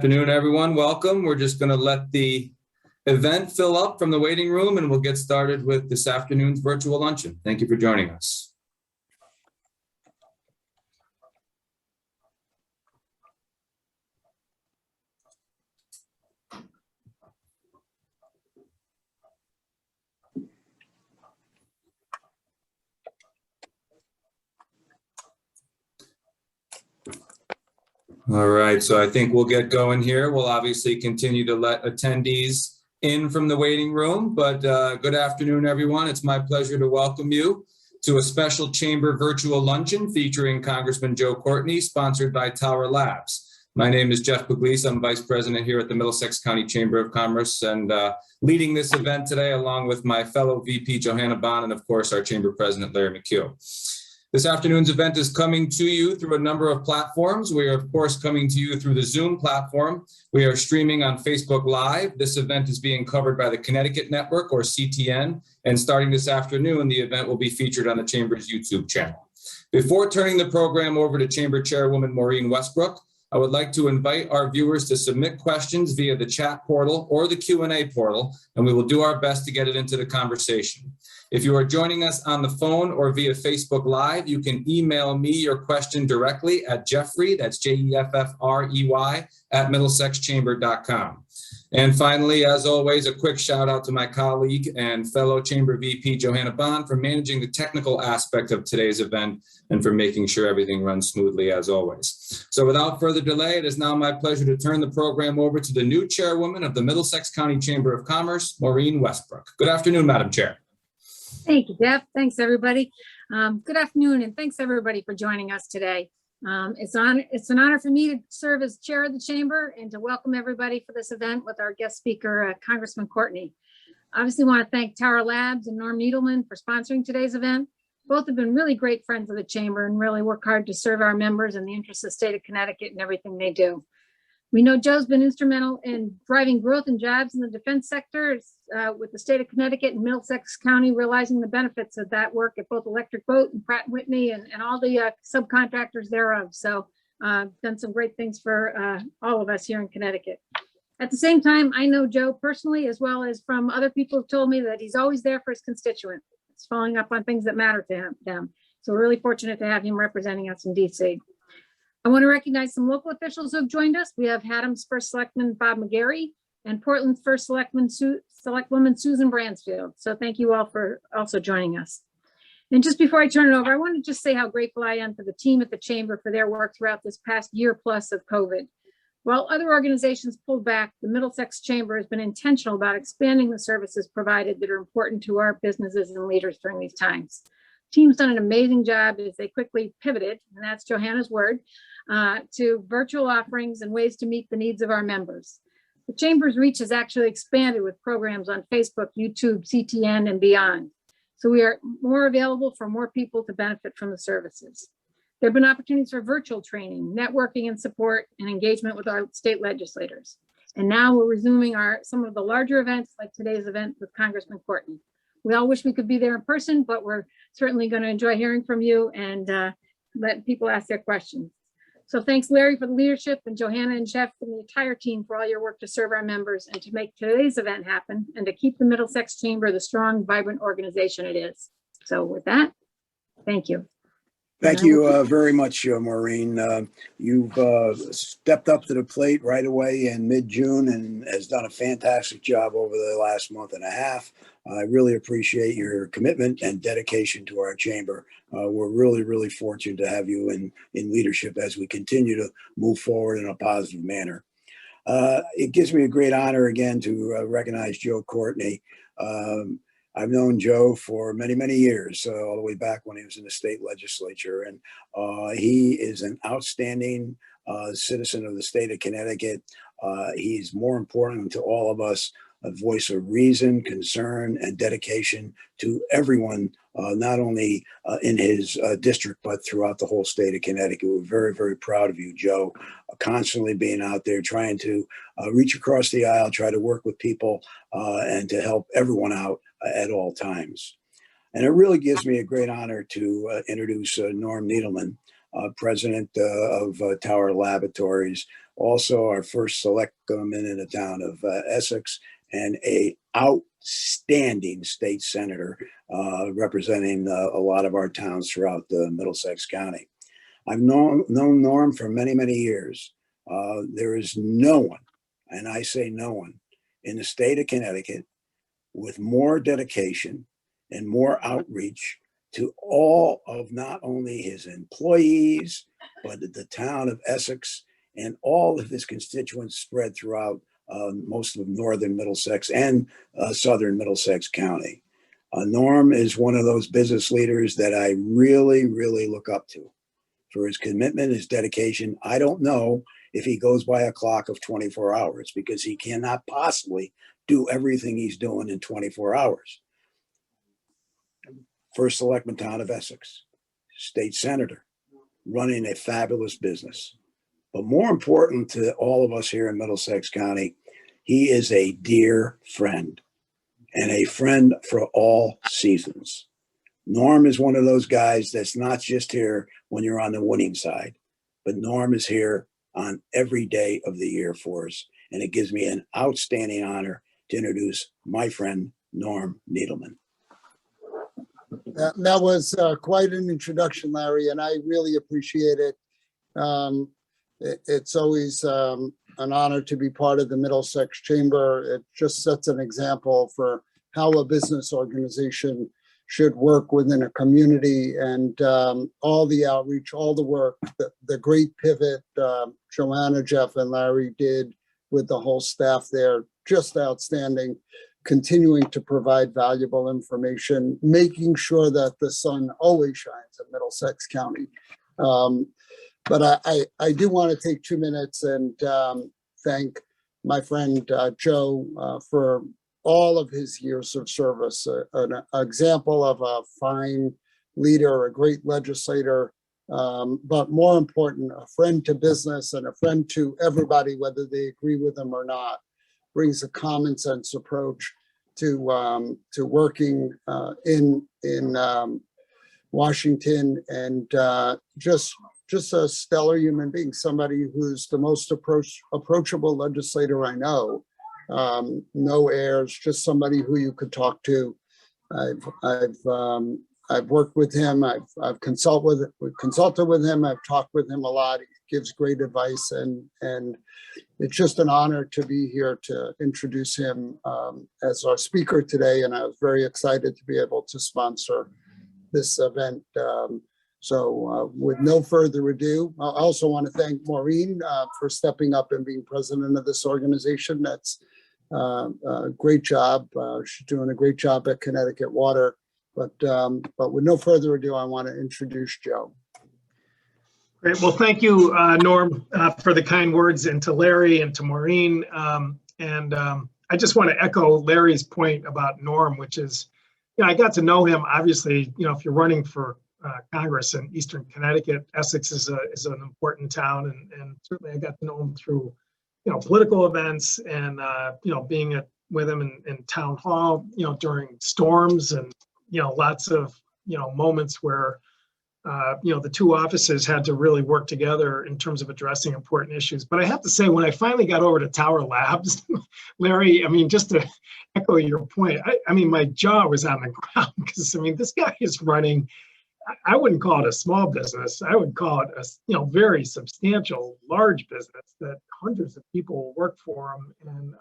Afternoon, everyone. Welcome. We're just going to let the event fill up from the waiting room and we'll get started with this afternoon's virtual luncheon. Thank you for joining us. All right, so I think we'll get going here. We'll obviously continue to let attendees in from the waiting room, but good afternoon, everyone. It's my pleasure to welcome you to a special chamber virtual luncheon featuring Congressman Joe Courtney, sponsored by Tower Labs. My name is Jeff Pugliese. I'm Vice President here at the Middlesex County Chamber of Commerce and leading this event today along with my fellow VP Johanna Bond and of course our Chamber President Larry McHugh. This afternoon's event is coming to you through a number of platforms. We are, of course, coming to you through the Zoom platform. We are streaming on Facebook Live. This event is being covered by the Connecticut Network, or CTN, and starting this afternoon, the event will be featured on the Chamber's YouTube channel. Before turning the program over to Chamber Chairwoman Maureen Westbrook, I would like to invite our viewers to submit questions via the chat portal or the Q&A portal, and we will do our best to get it into the conversation. If you are joining us on the phone or via Facebook Live, you can email me your question directly at Jeffrey, that's Jeffrey, at middlesexchamber.com. And finally, as always, a quick shout out to my colleague and fellow Chamber VP Johanna Bond for managing the technical aspect of today's event and for making sure everything runs smoothly as always. So without further delay, it is now my pleasure to turn the program over to the new chairwoman of the Middlesex County Chamber of Commerce, Maureen Westbrook. Good afternoon, Madam Chair. Thank you, Jeff. Thanks, everybody. Good afternoon, and thanks, everybody, for joining us today. It's an honor for me to serve as chair of the chamber and to welcome everybody for this event with our guest speaker, Congressman Courtney. Obviously, want to thank Tower Labs and Norm Needleman for sponsoring today's event. Both have been really great friends of the chamber and really work hard to serve our members in the interest of the state of Connecticut and everything they do. We know Joe's been instrumental in driving growth and jobs in the defense sector with the state of Connecticut and Middlesex County realizing the benefits of that work at both Electric Boat and Pratt & Whitney and all the subcontractors thereof. So done some great things for all of us here in Connecticut. At the same time, I know Joe personally, as well as from other people who've told me that he's always there for his constituent. It's following up on things that matter to them. So we're really fortunate to have him representing us in DC. I want to recognize some local officials who have joined us. We have Hadam's First Selectman Bob McGarry and Portland's First Selectwoman Susan Bransfield. So thank you all for also joining us. And just before I turn it over, I want to just say how grateful I am for the team at the Chamber for their work throughout this past year plus of COVID. While other organizations pulled back, the Middlesex Chamber has been intentional about expanding the services provided that are important to our businesses and leaders during these times. Team's done an amazing job as they quickly pivoted, and that's Johanna's word, to virtual offerings and ways to meet the needs of our members. The Chamber's reach has actually expanded with programs on Facebook, YouTube, CTN, and beyond. So we are more available for more people to benefit from the services. There have been opportunities for virtual training, networking and support, and engagement with our state legislators. And now we're resuming some of the larger events like today's event with Congressman Courtney. We all wish we could be there in person, but we're certainly going to enjoy hearing from you and let people ask their questions. So thanks, Larry, for the leadership, and Johanna and Jeff and the entire team for all your work to serve our members and to make today's event happen and to keep the Middlesex Chamber the strong, vibrant organization it is. So with that, thank you. Thank you very much, Maureen. You've stepped up to the plate right away in mid-June and has done a fantastic job over the last month and a half. I really appreciate your commitment and dedication to our chamber. We're really, really fortunate to have you in leadership as we continue to move forward in a positive manner. It gives me a great honor again to recognize Joe Courtney. I've known Joe for many, many years, all the way back when he was in the state legislature. And he is an outstanding citizen of the state of Connecticut. He's more important to all of us, a voice of reason, concern, and dedication to everyone, not only in his district, but throughout the whole state of Connecticut. We're very, very proud of you, Joe, constantly being out there trying to reach across the aisle, try to work with people, and to help everyone out at all times. And it really gives me a great honor to introduce Norm Needleman, president of Tower Laboratories, also our first selectman in the town of Essex, and a outstanding state senator representing a lot of our towns throughout the Middlesex County. I've known Norm for many, many years. There is no one, and I say no one, in the state of Connecticut with more dedication and more outreach to all of not only his employees, but the town of Essex and all of his constituents spread throughout most of northern Middlesex and southern Middlesex County. Norm is one of those business leaders that I really, really look up to for his commitment, his dedication. I don't know if he goes by a clock of 24 hours because he cannot possibly do everything he's doing in 24 hours. First selectman town of Essex, state senator, running a fabulous business. But more important to all of us here in Middlesex County, he is a dear friend and a friend for all seasons. Norm is one of those guys that's not just here when you're on the winning side, but Norm is here on every day of the year for us. And it gives me an outstanding honor to introduce my friend, Norm Needleman. That was quite an introduction, Larry, and I really appreciate it. It's always an honor to be part of the Middlesex Chamber. It just sets an example for how a business organization should work within a community, and all the outreach, all the work, the great pivot Joanna, Jeff, and Larry did with the whole staff there, just outstanding. Continuing to provide valuable information, making sure that the sun always shines in Middlesex County. But I do want to take 2 minutes and thank my friend Joe for all of his years of service, an example of a fine leader, a great legislator, but more important, a friend to business and a friend to everybody, whether they agree with him or not. Brings a common sense approach to working in Washington, and just a stellar human being, somebody who's the most approachable legislator I know. No airs, just somebody who you could talk to. I've worked with him. I've consulted with him. I've talked with him a lot. He gives great advice, and it's just an honor to be here to introduce him as our speaker today. And I was very excited to be able to sponsor this event. So with no further ado, I also want to thank Maureen for stepping up and being president of this organization. That's a great job. She's doing a great job at Connecticut Water. But with no further ado, I want to introduce Joe. Great. Well, thank you, Norm, for the kind words, and to Larry and to Maureen. I just want to echo Larry's point about Norm, which is, I got to know him. Obviously, if you're running for Congress in Eastern Connecticut, Essex is an important town, and certainly I got to know him through, political events and being with him in town hall, during storms, and lots of moments where the two offices had to really work together in terms of addressing important issues. But I have to say, when I finally got over to Tower Labs, Larry, just to echo your point, my jaw was on the ground, because this guy is running, I wouldn't call it a small business. I would call it a very substantial, large business that hundreds of people work for him. And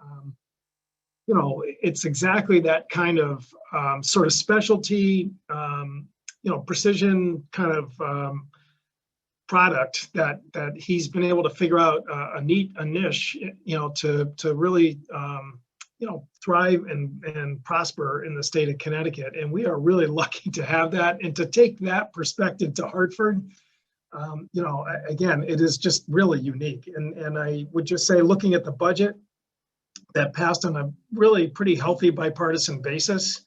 it's exactly that kind of sort of specialty, precision kind of product that he's been able to figure out a niche, to really, thrive and prosper in the state of Connecticut. And we are really lucky to have that, and to take that perspective to Hartford. Again, it is just really unique. And I would just say, looking at the budget that passed on a really pretty healthy bipartisan basis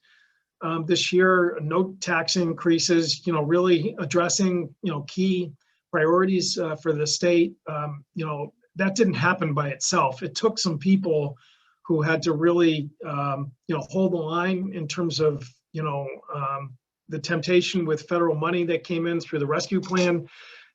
this year, no tax increases, really addressing, key priorities for the state. That didn't happen by itself. It took some people who had to really, hold the line in terms of, the temptation with federal money that came in through the rescue plan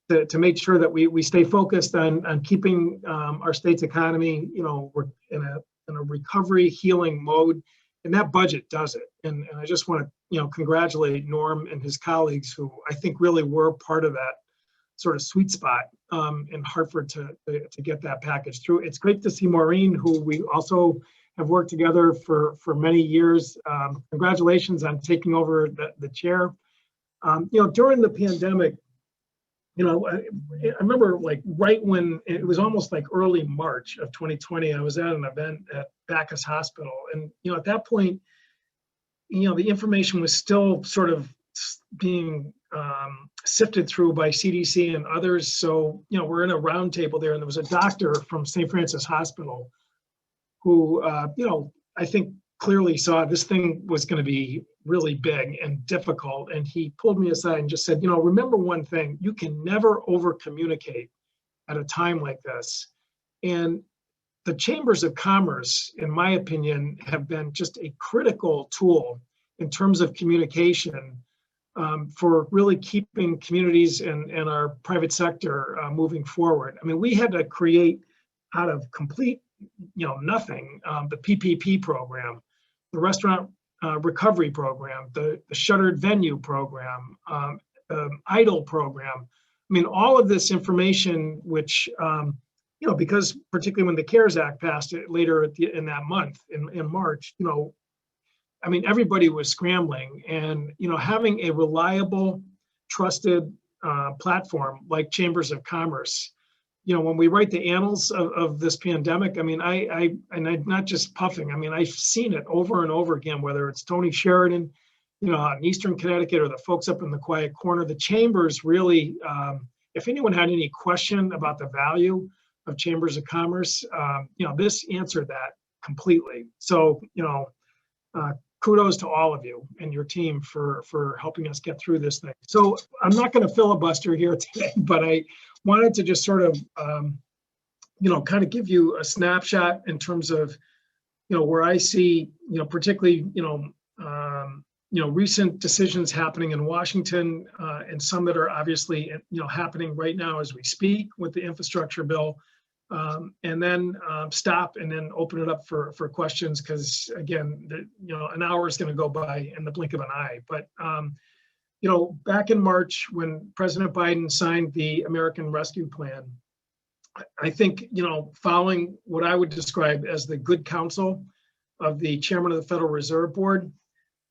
to make sure that we stay focused on keeping our state's economy, we're in a recovery healing mode, and that budget does it. And I just want to, congratulate Norm and his colleagues who I think really were part of that sort of sweet spot in Hartford to get that package through. It's great to see Maureen, who we also have worked together for many years. Congratulations on taking over the chair. During the pandemic, I remember like right when it was almost like early March of 2020, I was at an event at Bacchus Hospital. And, at that point, the information was still sort of being sifted through by CDC and others. So, we're in a round table there, and there was a doctor from St. Francis Hospital who, I think clearly saw this thing was going to be really big and difficult. And he pulled me aside and just said, remember one thing, you can never over communicate at a time like this. And the chambers of commerce, in my opinion, have been just a critical tool in terms of communication for really keeping communities and our private sector moving forward. I mean, we had to create out of complete, nothing, the PPP program, the restaurant recovery program, the shuttered venue program, idle program. I mean, all of this information, which, because particularly when the CARES Act passed it later in that month, in March, I mean, everybody was scrambling, and, having a reliable, trusted platform like Chambers of Commerce, when we write the annals of this pandemic, I mean, I'm not just puffing. I mean, I've seen it over and over again, whether it's Tony Sheridan, out in Eastern Connecticut, or the folks up in the Quiet Corner. The chambers really, if anyone had any question about the value of Chambers of Commerce, this answered that completely. So, kudos to all of you and your team for helping us get through this thing. So I'm not going to filibuster here today, but I wanted to just sort of, kind of give you a snapshot in terms of, where I see, particularly, recent decisions happening in Washington, and some that are obviously, happening right now as we speak with the infrastructure bill, and then stop and then open it up for questions, because again, an hour is going to go by in the blink of an eye. But back in March, when President Biden signed the American Rescue Plan, I think, following what I would describe as the good counsel of the chairman of the Federal Reserve Board,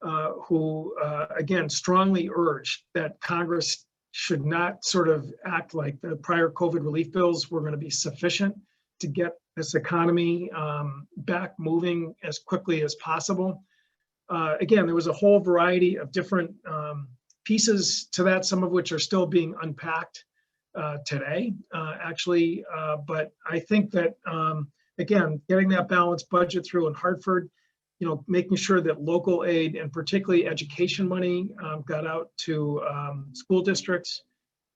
who, again, strongly urged that Congress should not sort of act like the prior COVID relief bills were going to be sufficient to get this economy back moving as quickly as possible. Again, there was a whole variety of different pieces to that, some of which are still being unpacked today, actually. But I think that, again, getting that balanced budget through in Hartford, making sure that local aid and particularly education money got out to school districts,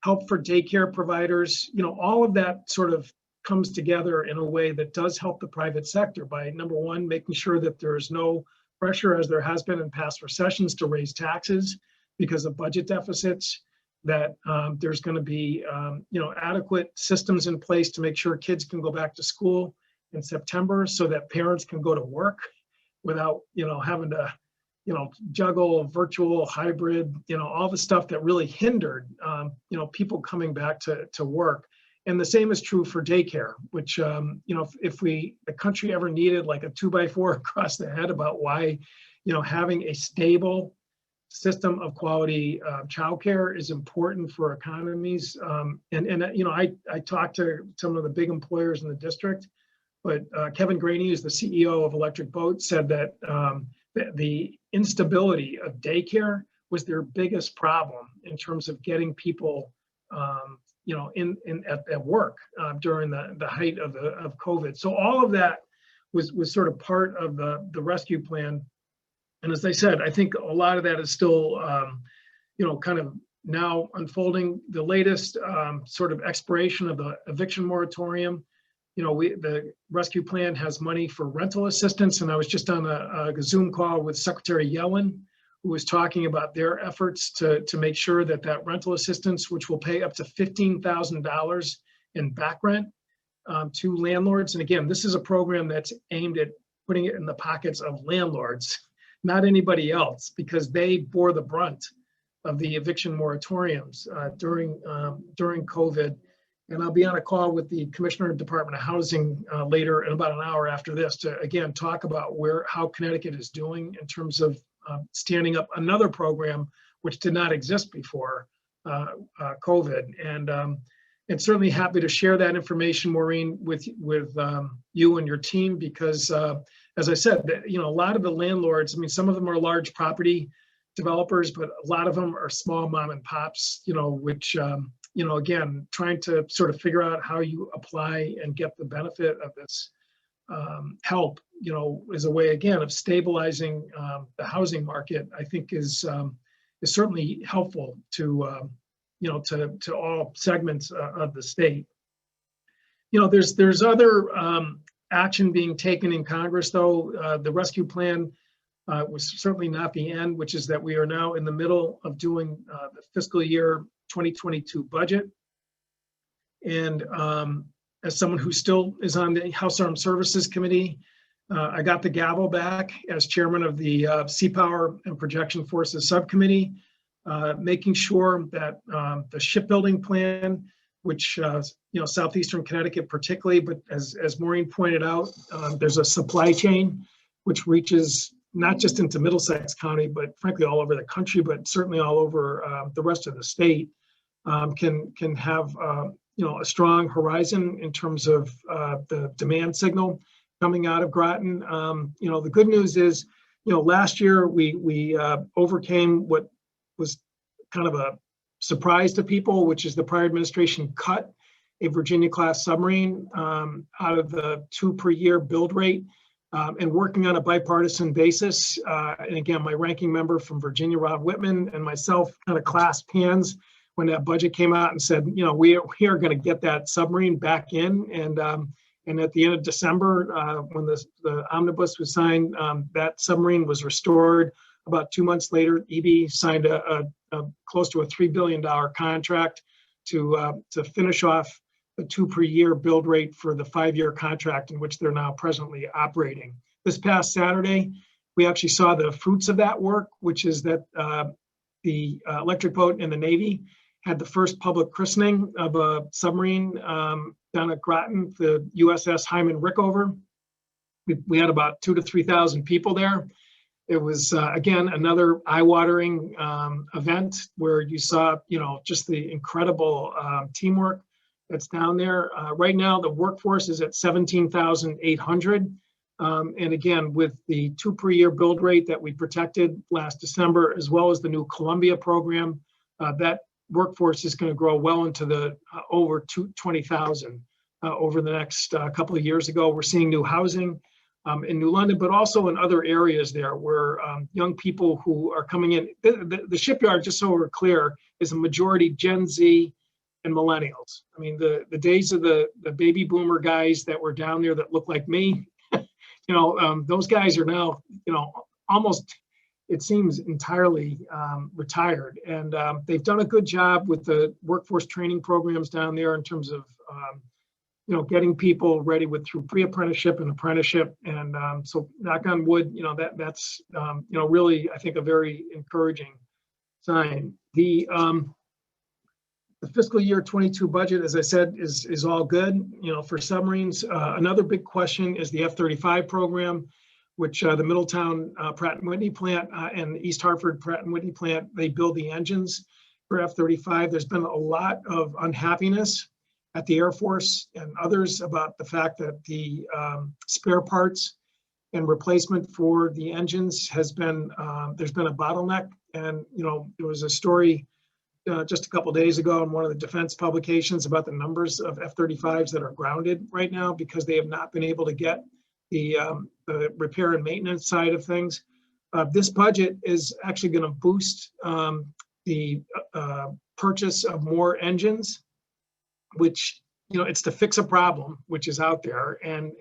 help for daycare providers, all of that sort of comes together in a way that does help the private sector by, number one, making sure that there is no pressure, as there has been in past recessions, to raise taxes because of budget deficits, that there's going to be adequate systems in place to make sure kids can go back to school in September, so that parents can go to work without having to juggle virtual, hybrid, all the stuff that really hindered people coming back to work. And the same is true for daycare, which if the country ever needed like a 2x4 across the head about why having a stable system of quality childcare is important for economies. I talked to some of the big employers in the district, but Kevin Graney, who's the CEO of Electric Boat, said that the instability of daycare was their biggest problem in terms of getting people, at work during the height of COVID. So all of that was sort of part of the rescue plan. And as I said, I think a lot of that is still, kind of now unfolding. The latest sort of expiration of the eviction moratorium. The rescue plan has money for rental assistance, and I was just on a Zoom call with Secretary Yellen, who was talking about their efforts to make sure that that rental assistance, which will pay up to $15,000 in back rent to landlords. And again, this is a program that's aimed at putting it in the pockets of landlords, not anybody else, because they bore the brunt of the eviction moratoriums during COVID. And I'll be on a call with the Commissioner of Department of Housing later in about an hour after this to, again, talk about how Connecticut is doing in terms of standing up another program which did not exist before COVID. And certainly happy to share that information, Maureen, with you and your team, because as I said, a lot of the landlords, I mean, some of them are large property developers, but a lot of them are small mom and pops, which, again, trying to sort of figure out how you apply and get the benefit of this help, is a way, again, of stabilizing the housing market, I think is certainly helpful to all segments of the state. There's other action being taken in Congress, though. The rescue plan was certainly not the end, which is that we are now in the middle of doing the fiscal year 2022 budget. And as someone who still is on the House Armed Services Committee, I got the gavel back as chairman of the Sea Power and Projection Forces Subcommittee, making sure that the shipbuilding plan, which Southeastern Connecticut particularly, but as Maureen pointed out, there's a supply chain which reaches not just into Middlesex County, but frankly all over the country, but certainly all over the rest of the state, can have a strong horizon in terms of the demand signal coming out of Groton. The good news is, last year we overcame what was kind of a surprise to people, which is the prior administration cut a Virginia-class submarine out of the 2 per year build rate, and working on a bipartisan basis. And again, my ranking member from Virginia, Rob Whitman, and myself kind of clasped hands when that budget came out and said, we are going to get that submarine back in. And at the end of December, when the omnibus was signed, that submarine was restored. About 2 months later, EB signed a close to a $3 billion contract to finish off the 2 per year build rate for the 5-year contract in which they're now presently operating. This past Saturday, we actually saw the fruits of that work, which is that the electric boat in the Navy had the first public christening of a submarine down at Groton, the USS Hyman Rickover. We had about 2,000 to 3,000 people there. It was, again, another eye-watering event where you saw, just the incredible teamwork that's down there. Right now, the workforce is at 17,800. And again, with the 2 per year build rate that we protected last December, as well as the new Columbia program, that workforce is going to grow well into the over 20,000 over the next couple of years ago. We're seeing new housing in New London, but also in other areas there where young people who are coming in. The shipyard, just so we're clear, is a majority Gen Z and millennials. I mean, the days of the baby boomer guys that were down there that look like me, those guys are now, almost, it seems, entirely retired. And they've done a good job with the workforce training programs down there in terms of, getting people ready through pre-apprenticeship and apprenticeship. And so knock on wood, that's really, I think, a very encouraging sign. The fiscal year 22 budget, as I said, is all good, for submarines. Another big question is the F-35 program, which the Middletown Pratt & Whitney plant and the East Hartford Pratt & Whitney plant, they build the engines for F-35. There's been a lot of unhappiness at the Air Force and others about the fact that the spare parts and replacement for the engines has been, there's been a bottleneck. And, there was a story just a couple of days ago in one of the defense publications about the numbers of F-35s that are grounded right now because they have not been able to get the repair and maintenance side of things. This budget is actually going to boost the purchase of more engines, which, it's to fix a problem which is out there, and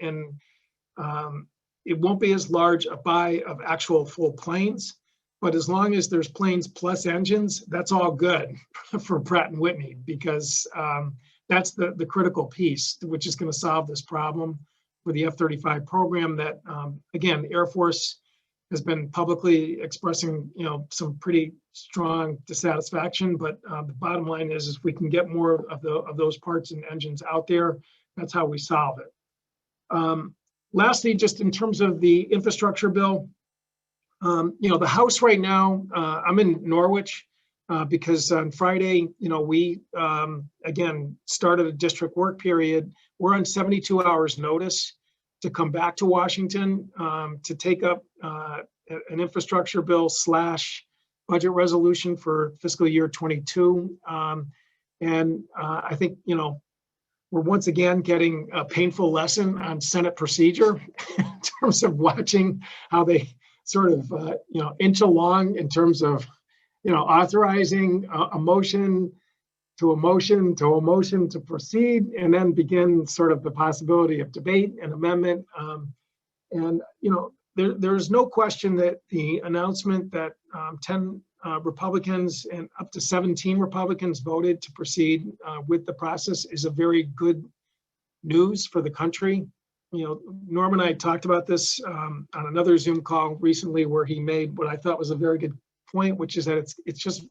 it won't be as large a buy of actual full planes, But as long as there's planes plus engines, that's all good for Pratt & Whitney, because that's the critical piece, which is going to solve this problem for the F-35 program that, again, the Air Force has been publicly expressing, some pretty strong dissatisfaction. But the bottom line is if we can get more of those parts and engines out there, that's how we solve it. Lastly, just in terms of the infrastructure bill, the House right now, I'm in Norwich because on Friday, we, again, started a district work period. We're on 72 hours notice to come back to Washington to take up an infrastructure bill / budget resolution for fiscal year 22. And I think, we're once again getting a painful lesson on Senate procedure in terms of watching how they sort of, inch along in terms of, authorizing a motion to a motion to a motion to proceed, and then begin sort of the possibility of debate and amendment. There's no question that the announcement that 10 Republicans and up to 17 Republicans voted to proceed with the process is a very good news for the country. Norm and I talked about this on another Zoom call recently, where he made what I thought was a very good point, which is that it's just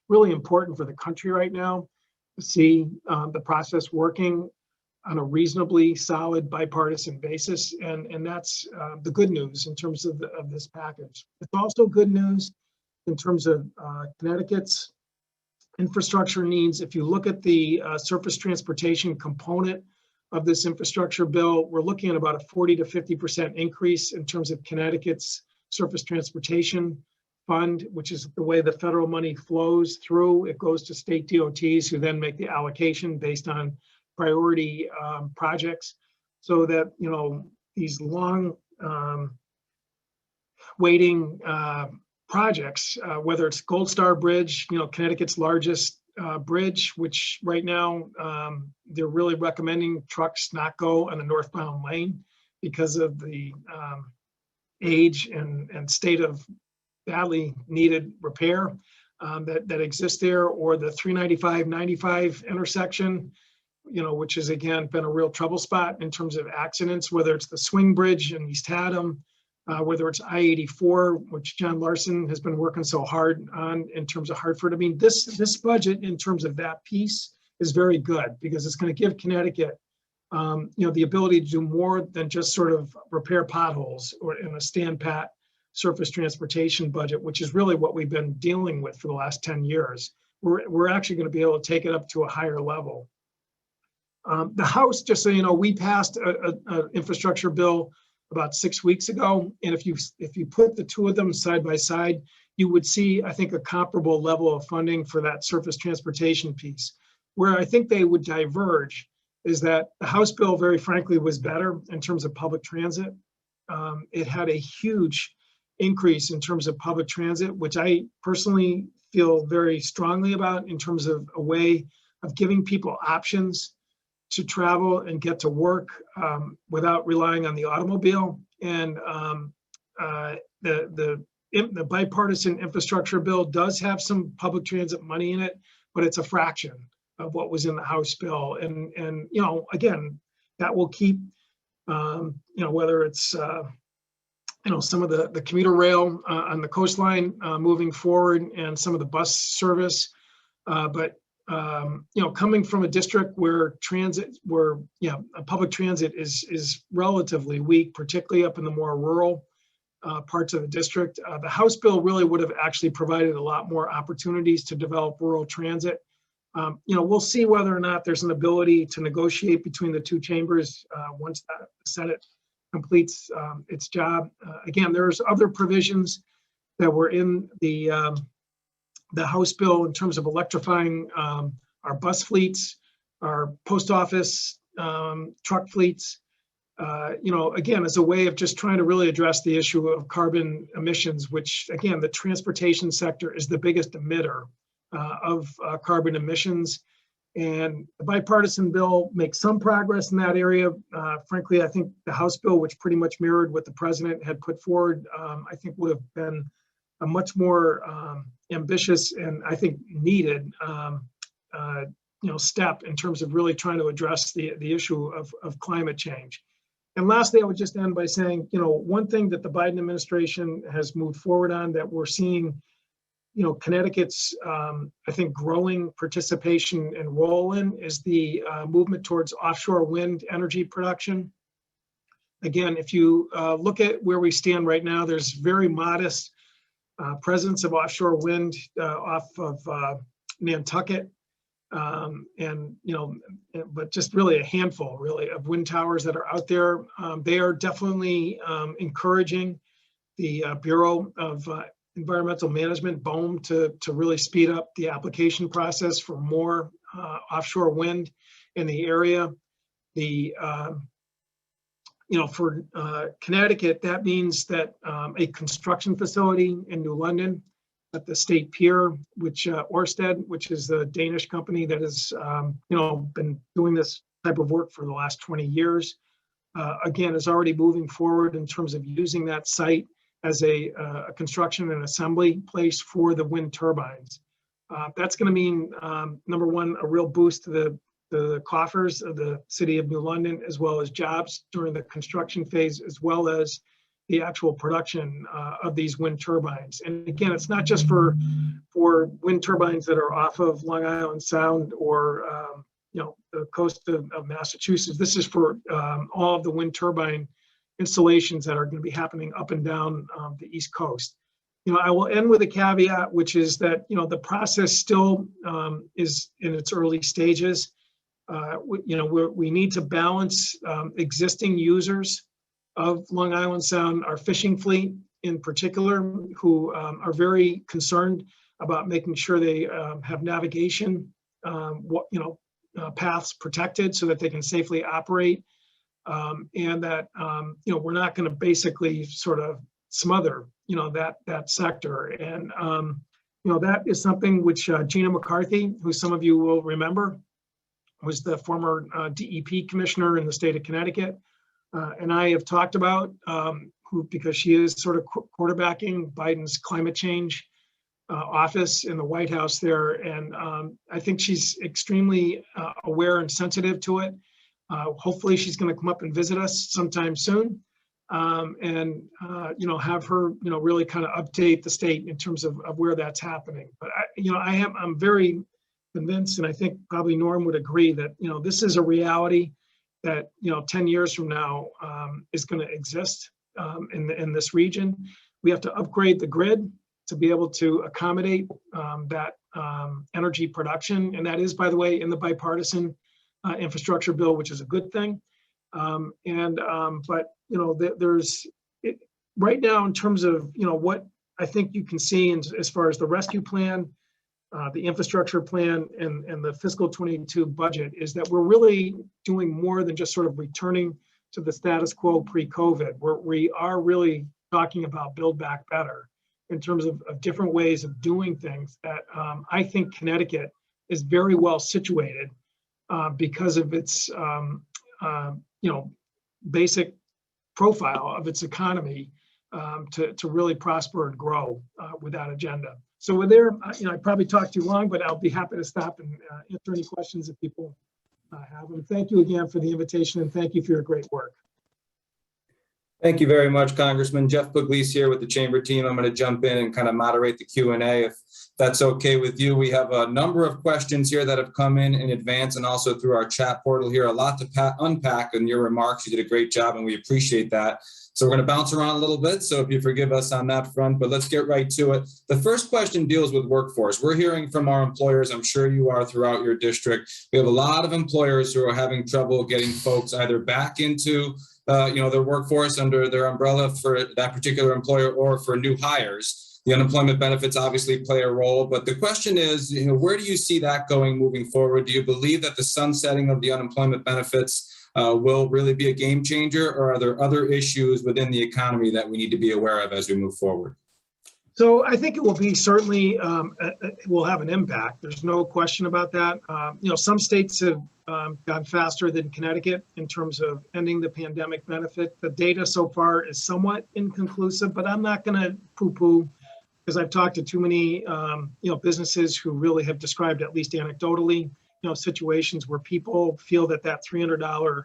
really important for the country right now to see the process working on a reasonably solid bipartisan basis, and that's the good news in terms of this package. It's also good news in terms of Connecticut's infrastructure needs. If you look at the surface transportation component of this infrastructure bill, we're looking at about a 40 to 50% increase in terms of Connecticut's surface transportation fund, which is the way the federal money flows through. It goes to state DOTs, who then make the allocation based on priority projects, so that these long waiting projects, whether it's Gold Star Bridge, Connecticut's largest bridge, which right now they're really recommending trucks not go on a northbound lane because of the age and state of badly needed repair that exists there, or the 395-95 intersection, which has again been a real trouble spot in terms of accidents, whether it's the Swing Bridge in East Haddam, whether it's I-84, which John Larson has been working so hard on in terms of Hartford. I mean, this budget in terms of that piece is very good, because it's going to give Connecticut, the ability to do more than just sort of repair potholes or in a stand pat surface transportation budget, which is really what we've been dealing with for the last 10 years. We're actually going to be able to take it up to a higher level. The House, just so you know, we passed an infrastructure bill about 6 weeks ago, and if you put the two of them side by side, you would see, I think, a comparable level of funding for that surface transportation piece. Where I think they would diverge is that the House bill, very frankly, was better in terms of public transit. It had a huge increase in terms of public transit, which I personally feel very strongly about in terms of a way of giving people options to travel and get to work without relying on the automobile. And the bipartisan infrastructure bill does have some public transit money in it, but it's a fraction of what was in the House bill. And again, that will keep, whether it's, some of the commuter rail on the coastline moving forward, and some of the bus service. But coming from a district where public transit is relatively weak, particularly up in the more rural parts of the district, the House bill really would have actually provided a lot more opportunities to develop rural transit. We'll see whether or not there's an ability to negotiate between the two chambers once the Senate completes its job. Again, there's other provisions that were in the House bill in terms of electrifying our bus fleets, our post office truck fleets, again, as a way of just trying to really address the issue of carbon emissions, which, again, the transportation sector is the biggest emitter of carbon emissions. And the bipartisan bill makes some progress in that area. Frankly, I think the House bill, which pretty much mirrored what the president had put forward, I think would have been a much more ambitious and I think needed step in terms of really trying to address the issue of climate change. And lastly, I would just end by saying, one thing that the Biden administration has moved forward on that we're seeing, Connecticut's, I think, growing participation and role in is the movement towards offshore wind energy production. Again, if you look at where we stand right now, there's very modest presence of offshore wind off of Nantucket. But just really a handful really of wind towers that are out there. They are definitely encouraging the Bureau of Environmental Management, BOEM, to really speed up the application process for more offshore wind in the area. For Connecticut, that means that a construction facility in New London at the State Pier, which Ørsted, which is the Danish company that has been doing this type of work for the last 20 years, again, is already moving forward in terms of using that site as a construction and assembly place for the wind turbines. That's going to mean, number one, a real boost to the coffers of the city of New London, as well as jobs during the construction phase, as well as the actual production of these wind turbines. And again, it's not just for wind turbines that are off of Long Island Sound or the coast of Massachusetts. This is for all of the wind turbine installations that are going to be happening up and down the East Coast. I will end with a caveat, which is that the process still is in its early stages. We need to balance existing users of Long Island Sound, our fishing fleet in particular, who are very concerned about making sure they have navigation, paths protected so that they can safely operate, and that we're not going to basically sort of smother that sector. And that is something which Gina McCarthy, who some of you will remember, was the former DEP commissioner in the state of Connecticut, and I have talked about, because she is sort of quarterbacking Biden's climate change office in the White House there. And I think she's extremely aware and sensitive to it. Hopefully she's going to come up and visit us sometime soon, and have her, really kind of update the state in terms of where that's happening. But I'm very convinced, and I think probably Norm would agree that, this is a reality that 10 years from now is going to exist in this region. We have to upgrade the grid to be able to accommodate that energy production, and that is, by the way, in the bipartisan infrastructure bill, which is a good thing. But there's right now, in terms of what I think you can see as far as the rescue plan, the infrastructure plan, and the fiscal 22 budget, is that we're really doing more than just sort of returning to the status quo pre-COVID. We are really talking about build back better in terms of different ways of doing things that I think Connecticut is very well situated because of its basic profile of its economy to really prosper and grow with that agenda. So with there, I probably talked too long, but I'll be happy to stop and answer any questions if people have them. Thank you again for the invitation, and thank you for your great work. Thank you very much, Congressman. Jeff Pugliese here with the Chamber team. I'm going to jump in and kind of moderate the Q&A if that's okay with you. We have a number of questions here that have come in advance and also through our chat portal here. A lot to unpack in your remarks. You did a great job, and we appreciate that. So we're going to bounce around a little bit, so if you forgive us on that front, but let's get right to it. The first question deals with workforce. We're hearing from our employers, I'm sure you are throughout your district. We have a lot of employers who are having trouble getting folks either back into their workforce under their umbrella for that particular employer or for new hires. The unemployment benefits obviously play a role, but the question is, where do you see that going moving forward? Do you believe that the sunsetting of the unemployment benefits will really be a game changer, or are there other issues within the economy that we need to be aware of as we move forward? So I think it will be certainly, it will have an impact. There's no question about that. Some states have gone faster than Connecticut in terms of ending the pandemic benefit. The data so far is somewhat inconclusive, but I'm not going to poo-poo because I've talked to too many, businesses who really have described, at least anecdotally, situations where people feel that $300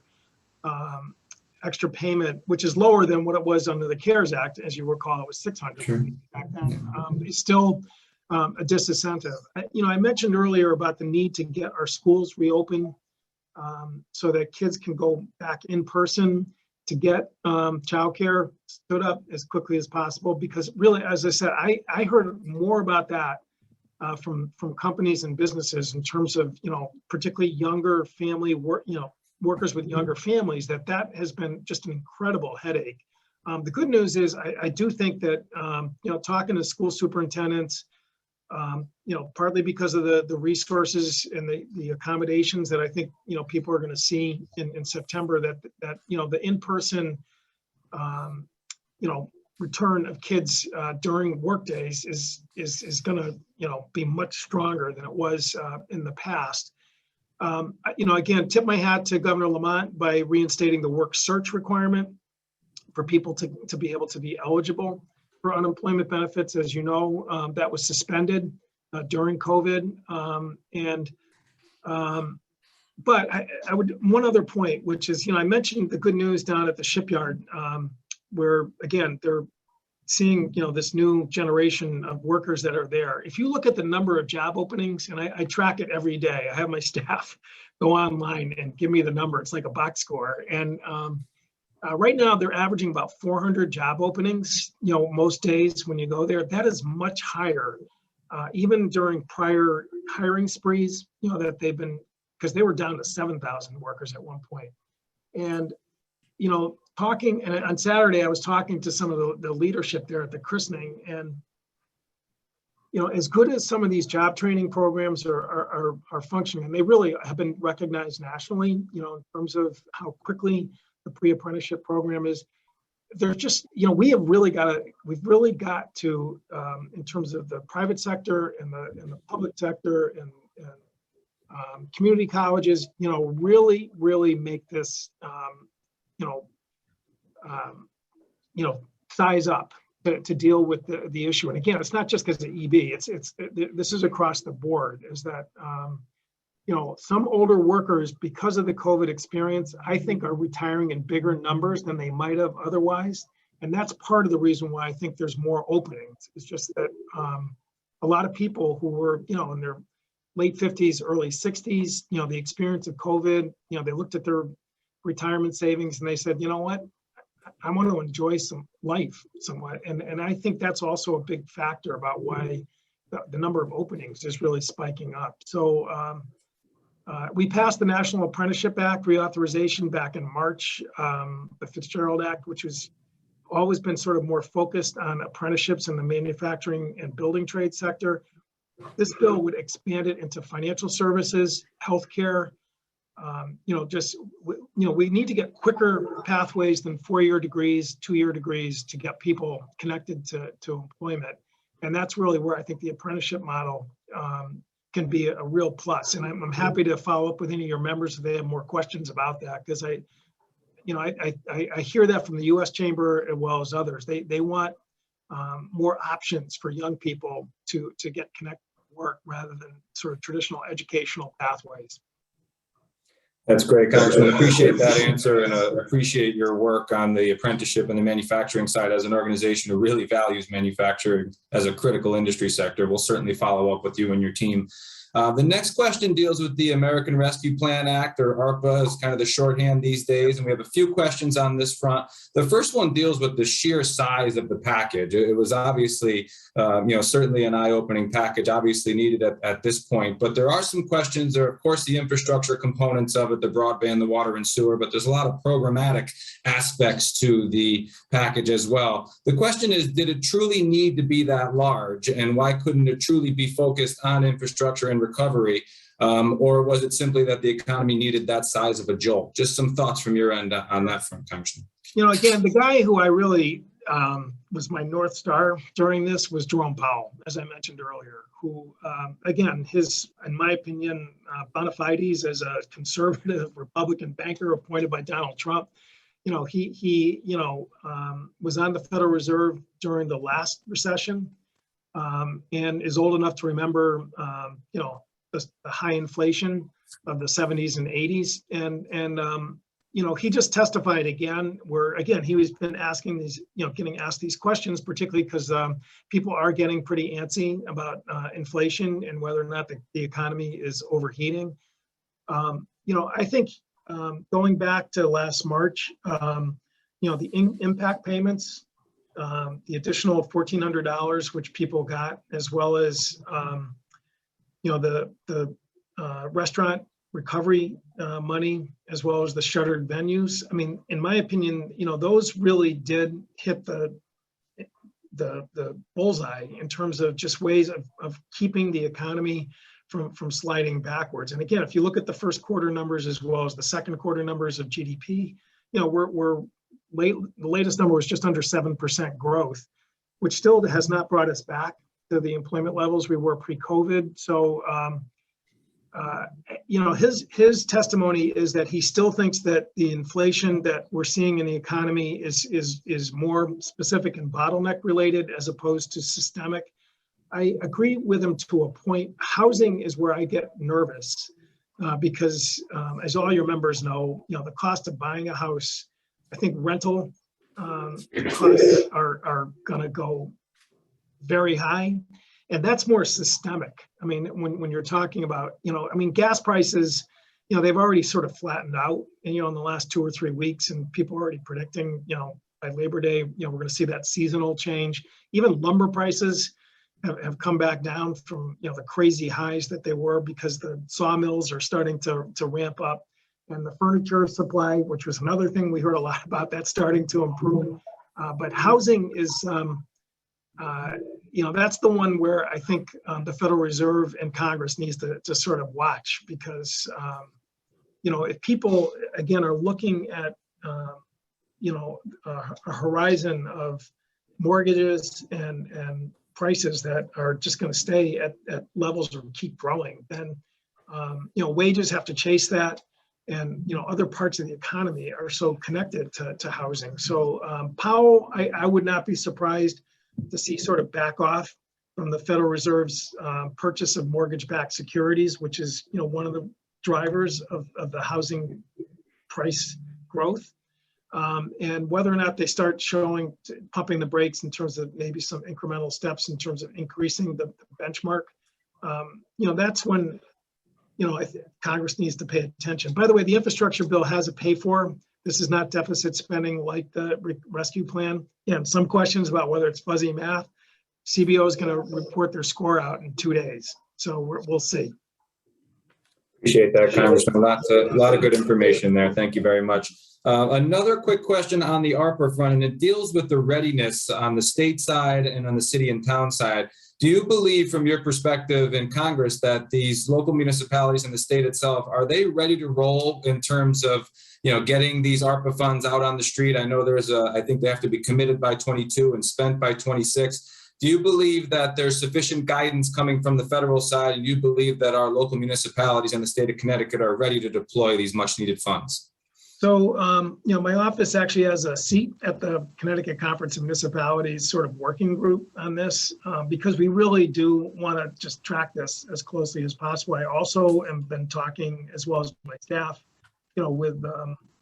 extra payment, which is lower than what it was under the CARES Act, as you recall, it was $600 Sure. back then. It's still a disincentive. I mentioned earlier about the need to get our schools reopened so that kids can go back in person to get childcare stood up as quickly as possible. Because really, as I said, I heard more about that from companies and businesses in terms of, particularly younger family work, workers with younger families, that has been just an incredible headache. The good news is I do think that, talking to school superintendents, partly because of the resources and the accommodations that I think, people are going to see in September, that the in-person, return of kids during work days is going to, be much stronger than it was in the past. Again, tip my hat to Governor Lamont by reinstating the work search requirement for people to be able to be eligible for unemployment benefits. As you know, that was suspended during COVID. But I would, one other point, which is, I mentioned the good news down at the shipyard, where again, they're seeing, this new generation of workers that are there. If you look at the number of job openings, and I track it every day, I have my staff go online and give me the number. It's like a box score. And right now they're averaging about 400 job openings, most days when you go there. That is much higher, even during prior hiring sprees, that they've been, because they were down to 7,000 workers at one point. And, talking, and on Saturday, I was talking to some of the leadership there at the christening, and, as good as some of these job training programs are functioning, and they really have been recognized nationally, in terms of how quickly the pre-apprenticeship program is, there's just, we've really got to, in terms of the private sector and the public sector and community colleges, really make this, size up to deal with the issue. And again, it's not just because of EB, this is across the board, is that, some older workers, because of the COVID experience, I think are retiring in bigger numbers than they might have otherwise. And that's part of the reason why I think there's more openings. It's just that a lot of people who were, in their late 50s, early 60s, the experience of COVID, they looked at their retirement savings and they said, you know what, I want to enjoy some life somewhat. And I think that's also a big factor about why the number of openings is really spiking up. So we passed the National Apprenticeship Act reauthorization back in March, the Fitzgerald Act, which has always been sort of more focused on apprenticeships in the manufacturing and building trade sector. This bill would expand it into financial services, healthcare. We need to get quicker pathways than 4-year degrees, 2-year degrees to get people connected to employment. And that's really where I think the apprenticeship model can be a real plus. And I'm happy to follow up with any of your members if they have more questions about that, because I hear that from the U.S. Chamber as well as others. They want more options for young people to get connected to work rather than sort of traditional educational pathways. That's great, Congressman. Appreciate that answer, and appreciate your work on the apprenticeship and the manufacturing side as an organization who really values manufacturing as a critical industry sector. We'll certainly follow up with you and your team. The next question deals with the American Rescue Plan Act, or ARPA is kind of the shorthand these days, and we have a few questions on this front. The first one deals with the sheer size of the package. It was obviously, certainly an eye-opening package, obviously needed at this point, but there are some questions. There are, of course, the infrastructure components of it, the broadband, the water and sewer, but there's a lot of programmatic aspects to the package as well. The question is, did it truly need to be that large, and why couldn't it truly be focused on infrastructure and recovery, or was it simply that the economy needed that size of a jolt? Just some thoughts from your end on that front, Congressman. Again, the guy who I really was my North Star during this was Jerome Powell, as I mentioned earlier, who, again, in my opinion, bona fides as a conservative Republican banker appointed by Donald Trump. He was on the Federal Reserve during the last recession. and is old enough to remember, the high inflation of the 70s and 80s. And he just testified again, where again, he was been asking these, getting asked these questions, particularly because people are getting pretty antsy about inflation and whether or not the economy is overheating. I think going back to last March, the impact payments, the additional $1,400, which people got, as well as, the restaurant recovery money, as well as the shuttered venues. I mean, in my opinion, those really did hit the bullseye in terms of just ways of keeping the economy from sliding backwards. And again, if you look at the first quarter numbers as well as the second quarter numbers of GDP, the latest number was just under 7% growth, which still has not brought us back to the employment levels we were pre-COVID. So, his testimony is that he still thinks that the inflation that we're seeing in the economy is more specific and bottleneck related as opposed to systemic. I agree with him to a point. Housing is where I get nervous because, as all your members know, the cost of buying a house, I think rental costs are going to go very high, and that's more systemic. I mean, when you're talking about, gas prices, they've already sort of flattened out, and, in the last 2 or 3 weeks, and people are already predicting, by Labor Day, we're going to see that seasonal change. Even lumber prices have come back down from, the crazy highs that they were because the sawmills are starting to ramp up. And the furniture supply, which was another thing we heard a lot about, that's starting to improve. But housing is, that's the one where I think the Federal Reserve and Congress needs to sort of watch, because, if people, again, are looking at, a horizon of mortgages and prices that are just going to stay at levels or keep growing, then, wages have to chase that. And, other parts of the economy are so connected to housing. So Powell, I would not be surprised to see sort of back off from the Federal Reserve's purchase of mortgage-backed securities, which is, one of the drivers of the housing price growth. And whether or not they start pumping the brakes in terms of maybe some incremental steps in terms of increasing the benchmark, that's when, I think Congress needs to pay attention. By the way, the infrastructure bill has a pay for. This is not deficit spending like the rescue plan. And some questions about whether it's fuzzy math. CBO is going to report their score out in 2 days. So we'll see. Appreciate that, Congressman. A lot of good information there. Thank you very much. Another quick question on the ARPA front, and it deals with the readiness on the state side and on the city and town side. Do you believe, from your perspective in Congress, that these local municipalities and the state itself, are they ready to roll in terms of, getting these ARPA funds out on the street? I know I think they have to be committed by 22 and spent by 26. Do you believe that there's sufficient guidance coming from the federal side, and you believe that our local municipalities and the state of Connecticut are ready to deploy these much needed funds? So, my office actually has a seat at the Connecticut Conference of Municipalities sort of working group on this, because we really do want to just track this as closely as possible. I also have been talking, as well as my staff, with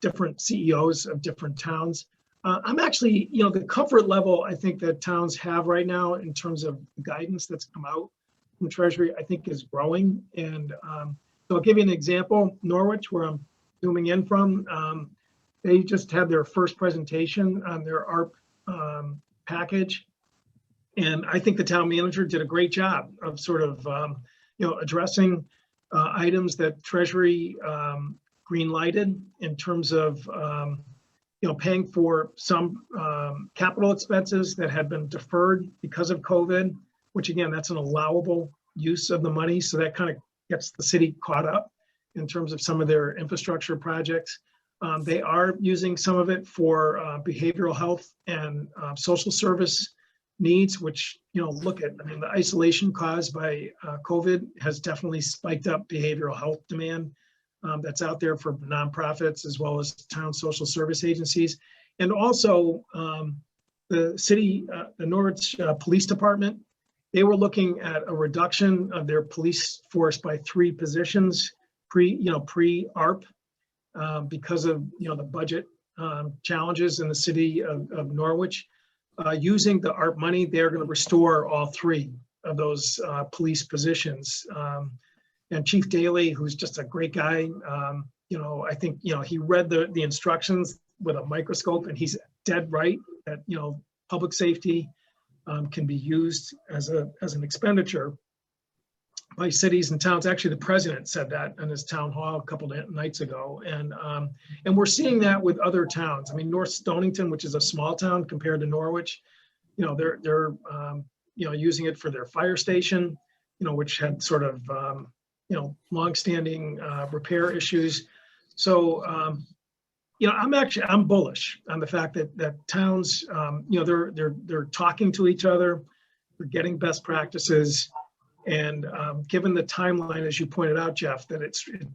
different CEOs of different towns. I'm actually, the comfort level I think that towns have right now in terms of guidance that's come out from Treasury, I think is growing. And so I'll give you an example. Norwich, where I'm zooming in from, they just had their first presentation on their ARP package. And I think the town manager did a great job of sort of, addressing items that Treasury green-lighted in terms of, paying for some capital expenses that had been deferred because of COVID, which again, that's an allowable use of the money. So that kind of gets the city caught up in terms of some of their infrastructure projects. They are using some of it for behavioral health and social service needs, which, the isolation caused by COVID has definitely spiked up behavioral health demand that's out there for nonprofits as well as town social service agencies. And also the city, the Norwich Police Department They were looking at a reduction of their police force by 3 positions pre-ARP because of, the budget challenges in the city of Norwich. Using the ARP money, they're going to restore all 3 of those police positions. And Chief Daly, who's just a great guy, I think, he read the instructions with a microscope, and he's dead right that, public safety can be used as an expenditure by cities and towns. Actually, the president said that in his town hall a couple of nights ago. And we're seeing that with other towns. I mean, North Stonington, which is a small town compared to Norwich, they're using it for their fire station, which had sort of, longstanding repair issues. So, I'm bullish on the fact that towns, they're talking to each other, they're getting best practices. And given the timeline, as you pointed out, Jeff, that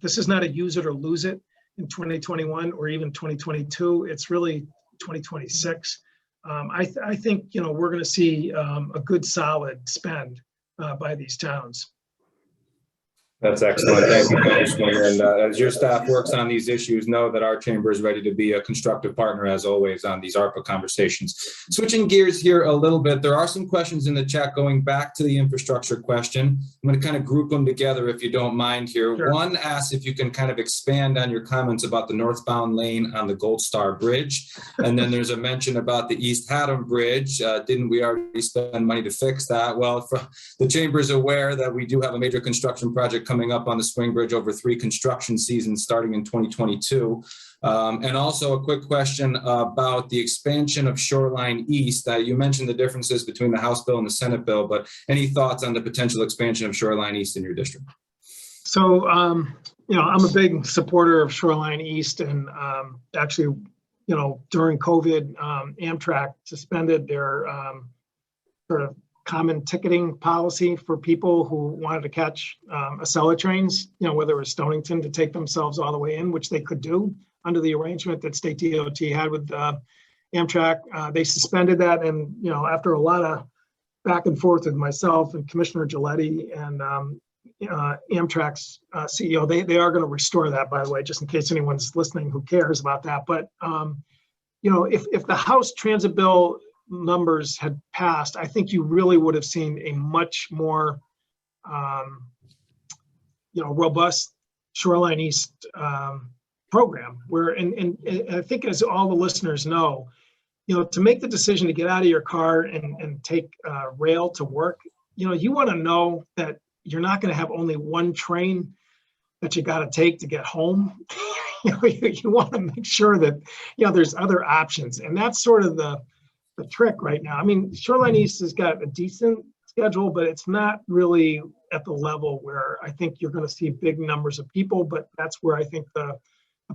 this is not a use it or lose it in 2021 or even 2022. It's really 2026. I think, we're going to see a good solid spend by these towns. That's excellent. Thank you, Congressman. And as your staff works on these issues, know that our chamber is ready to be a constructive partner, as always, on these ARPA conversations. Switching gears here a little bit, there are some questions in the chat going back to the infrastructure question. I'm going to kind of group them together, if you don't mind here. Sure. One asks if you can kind of expand on your comments about the northbound lane on the Gold Star Bridge. And then there's a mention about the East Haddam Bridge. Didn't we already spend money to fix that? Well, the chamber is aware that we do have a major construction project coming up on the Swing Bridge over 3 construction seasons starting in 2022. And also a quick question about the expansion of Shoreline East. You mentioned the differences between the House bill and the Senate bill, but any thoughts on the potential expansion of Shoreline East in your district? So, I'm a big supporter of Shoreline East, and actually, during COVID, Amtrak suspended their sort of common ticketing policy for people who wanted to catch Acela trains, whether it was Stonington to take themselves all the way in, which they could do under the arrangement that State DOT had with Amtrak. They suspended that, and after a lot of back and forth with myself and Commissioner Giletti and Amtrak's CEO, they are going to restore that, by the way, just in case anyone's listening who cares about that. But if the House Transit Bill numbers had passed, I think you really would have seen a much more, robust Shoreline East program. Where, and I think, as all the listeners know, to make the decision to get out of your car and take rail to work, you want to know that you're not going to have only one train that you got to take to get home. You want to make sure that there's other options, and that's sort of the trick right now. I mean, Shoreline East has got a decent schedule, but it's not really at the level where I think you're going to see big numbers of people. But that's where I think the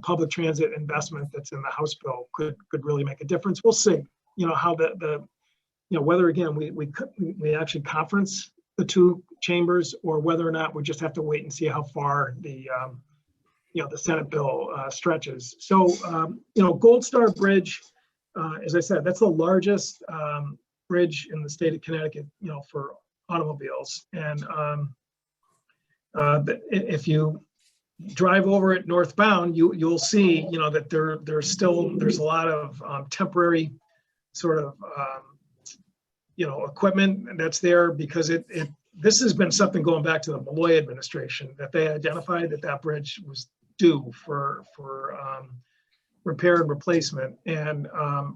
public transit investment that's in the House bill could really make a difference. We'll see, how whether, again, we actually conference the 2 chambers, or whether or not we just have to wait and see how far the Senate bill stretches. So, Gold Star Bridge, as I said, that's the largest bridge in the state of Connecticut, for automobiles. And if you drive over it northbound, you'll see, that there's a lot of temporary sort of, equipment that's there, because this has been something going back to the Malloy administration, that they identified that bridge was due for repair and replacement. And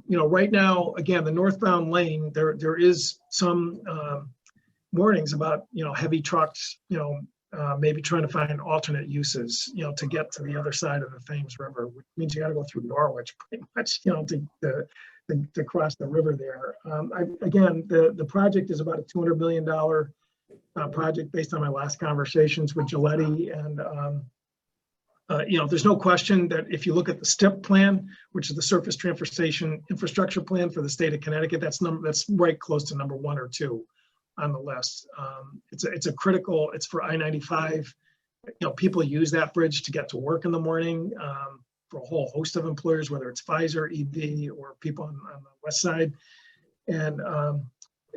right now, again, the northbound lane, there is some warnings about heavy trucks maybe trying to find alternate uses to get to the other side of the Thames River, which means you got to go through Norwich pretty much to cross the river there. Again, the project is about a $200 million project based on my last conversations with Giletti. And there's no question that if you look at the STIP plan, which is the Surface Transportation Infrastructure Plan for the state of Connecticut, that's right close to number 1 or 2 on the list. It's a critical. It's for I-95. People use that bridge to get to work in the morning for a whole host of employers, whether it's Pfizer, ED, or people on the west side. And